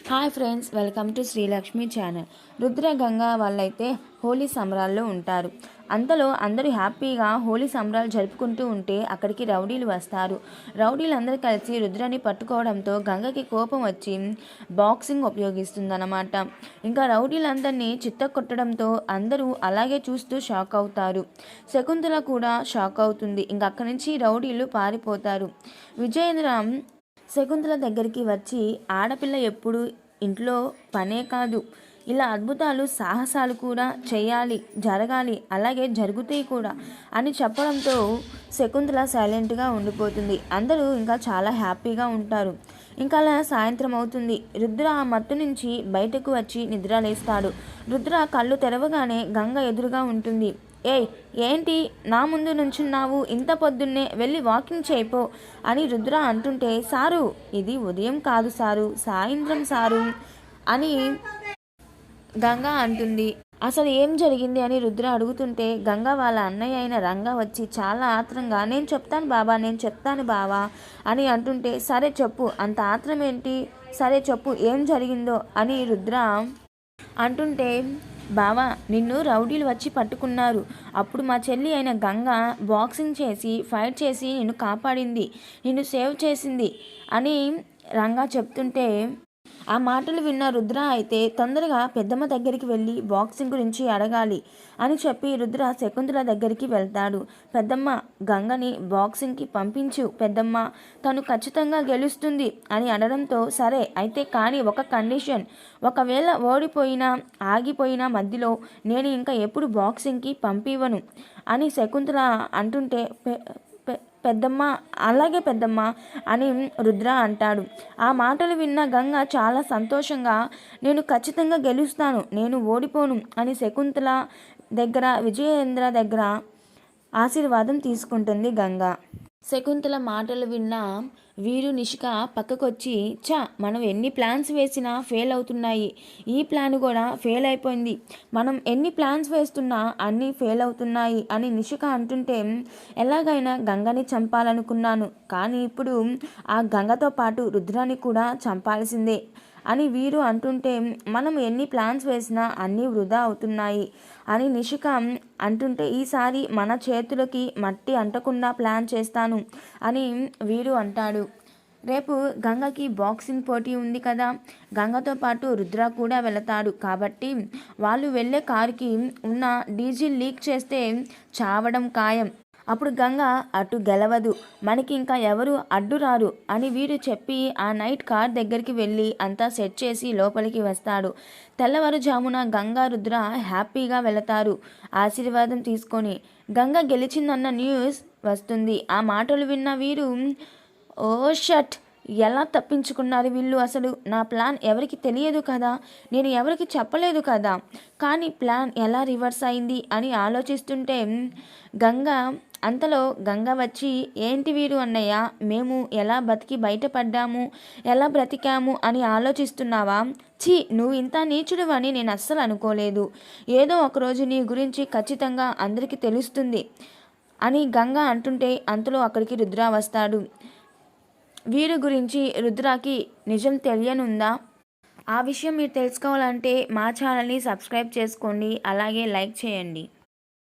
Hi friends, welcome to Srilakshmi channel. Rudra Ganga వాళ్ళైతే హోలీ సంబరాల్లో ఉంటారు. అంతలో అందరూ హ్యాపీగా హోలీ సంబరాలు జరుపుకుంటూ ఉంటే అక్కడికి రౌడీలు వస్తారు. రౌడీలందరూ కలిసి రుద్రని పట్టుకోవడంతో గంగకి కోపం వచ్చి బాక్సింగ్ ఉపయోగిస్తుందన్నమాట. ఇంకా రౌడీలందరినీ చిత్తకొట్టడంతో అందరూ అలాగే చూస్తూ షాక్ అవుతారు. శకుంతల కూడా షాక్ అవుతుంది. ఇంకా అక్కడి నుంచి రౌడీలు పారిపోతారు. విజయేంద్ర శకుంతల దగ్గరికి వచ్చి, ఆడపిల్ల ఎప్పుడు ఇంట్లో పనే కాదు, ఇలా అద్భుతాలు సాహసాలు కూడా చేయాలి, జరగాలి, అలాగే జరుగుతాయి కూడా అని చెప్పడంతో శకుంతల సైలెంట్గా ఉండిపోతుంది. అందరూ ఇంకా చాలా హ్యాపీగా ఉంటారు. ఇంకా అలా సాయంత్రం అవుతుంది. రుద్ర ఆ మత్తు నుంచి బయటకు వచ్చి నిద్రలేస్తాడు. రుద్ర కళ్ళు తెరవగానే గంగ ఎదురుగా ఉంటుంది. ఏయ్, ఏంటి నా ముందు నుంచున్నావు? ఇంత పొద్దున్నే వెళ్ళి వాకింగ్ చేయిపో అని రుద్ర అంటుంటే, సారు ఇది ఉదయం కాదు సారు, సాయంత్రం సారు అని గంగ అంటుంది. అసలు ఏం జరిగింది అని రుద్ర అడుగుతుంటే, గంగ వాళ్ళ అన్నయ్య అయిన రంగా వచ్చి చాలా ఆత్రంగా, నేను చెప్తాను బావా అని అంటుంటే, సరే చెప్పు, అంత ఆత్రం ఏంటి, సరే చెప్పు ఏం జరిగిందో అని రుద్ర అంటుంటే, బావా నిన్ను రౌడీలు వచ్చి పట్టుకున్నారు. అప్పుడు మా చెల్లి అయిన గంగ బాక్సింగ్ చేసి ఫైట్ చేసి నిన్ను కాపాడింది, నిన్ను సేవ్ చేసింది అని రంగా చెప్తుంటే, ఆ మాటలు విన్న రుద్ర అయితే తొందరగా పెద్దమ్మ దగ్గరికి వెళ్ళి బాక్సింగ్ గురించి అడగాలి అని చెప్పి రుద్ర శకుంతల దగ్గరికి వెళ్తాడు. పెద్దమ్మ, గంగని బాక్సింగ్కి పంపించు పెద్దమ్మ, తను ఖచ్చితంగా గెలుస్తుంది అని అనడంతో, సరే అయితే కానీ ఒక కండిషన్, ఒకవేళ ఓడిపోయినా ఆగిపోయినా మధ్యలో నేను ఇంకా ఎప్పుడు బాక్సింగ్కి పంపివ్వను అని శకుంతల అంటుంటే, పెద్దమ్మ అలాగే పెద్దమ్మ అని రుద్ర అంటాడు. ఆ మాటలు విన్న గంగ చాలా సంతోషంగా, నేను ఖచ్చితంగా గెలుస్తాను, నేను ఓడిపోను అని శకుంతల దగ్గర విజయేంద్ర దగ్గర ఆశీర్వాదం తీసుకుంటుంది గంగ. శకుంతల మాటలు విన్న వీరు నిషిక పక్కకొచ్చి, మనం ఎన్ని ప్లాన్స్ వేసినా ఫెయిల్ అవుతున్నాయి, ఈ ప్లాన్ కూడా ఫెయిల్ అయిపోయింది, మనం ఎన్ని ప్లాన్స్ వేస్తున్నా అన్నీ ఫెయిల్ అవుతున్నాయి అని నిషిక అంటుంటే, ఎలాగైనా గంగని చంపాలనుకున్నాను, కానీ ఇప్పుడు ఆ గంగతో పాటు రుద్రాన్ని కూడా చంపాల్సిందే అని వీరు అంటుంటే, మనం ఎన్ని ప్లాన్స్ వేసినా అన్నీ వృధా అవుతున్నాయి అని నిషిక అంటుంటే, ఈసారి మన చేతులకి మట్టి అంటకుండా ప్లాన్ చేస్తాను అని వీరు అంటాడు. రేపు గంగకి బాక్సింగ్ పోటీ ఉంది కదా, గంగతో పాటు రుద్ర కూడా వెళతాడు కాబట్టి వాళ్ళు వెళ్ళే కారుకి ఉన్న డీజిల్ లీక్ చేస్తే చావడం ఖాయం. అప్పుడు గంగ అటు గెలవదు, మనకి ఇంకా ఎవరు అడ్డురారు అని వీరు చెప్పి ఆ నైట్ కార్ దగ్గరికి వెళ్ళి అంతా సెట్ చేసి లోపలికి వస్తాడు. తెల్లవారుజామున గంగా రుద్ర హ్యాపీగా వెళతారు ఆశీర్వాదం తీసుకొని. గంగ గెలిచిందన్న న్యూస్ వస్తుంది. ఆ మాటలు విన్న వీరు, ఓ షట్, ఎలా తప్పించుకున్నారు వీళ్ళు, అసలు నా ప్లాన్ ఎవరికి తెలియదు కదా, నేను ఎవరికి చెప్పలేదు కదా, కానీ ప్లాన్ ఎలా రివర్స్ అయింది అని ఆలోచిస్తుంటే అంతలో గంగ వచ్చి, ఏంటి వీరు అన్నయ్య, మేము ఎలా బతికి బయటపడ్డాము, ఎలా బ్రతికాము అని ఆలోచిస్తున్నావా? నువ్వు ఇంత నీచుడు అని నేను అస్సలు అనుకోలేదు, ఏదో ఒకరోజు నీ గురించి ఖచ్చితంగా అందరికీ తెలుస్తుంది అని గంగ అంటుంటే, అంతలో అక్కడికి రుద్ర వస్తాడు. వీరి గురించి రుద్రాకి నిజం తెలియనుందా? ఆ విషయం మీరు తెలుసుకోవాలంటే మా ఛానల్ని సబ్స్క్రైబ్ చేసుకోండి, అలాగే లైక్ చేయండి.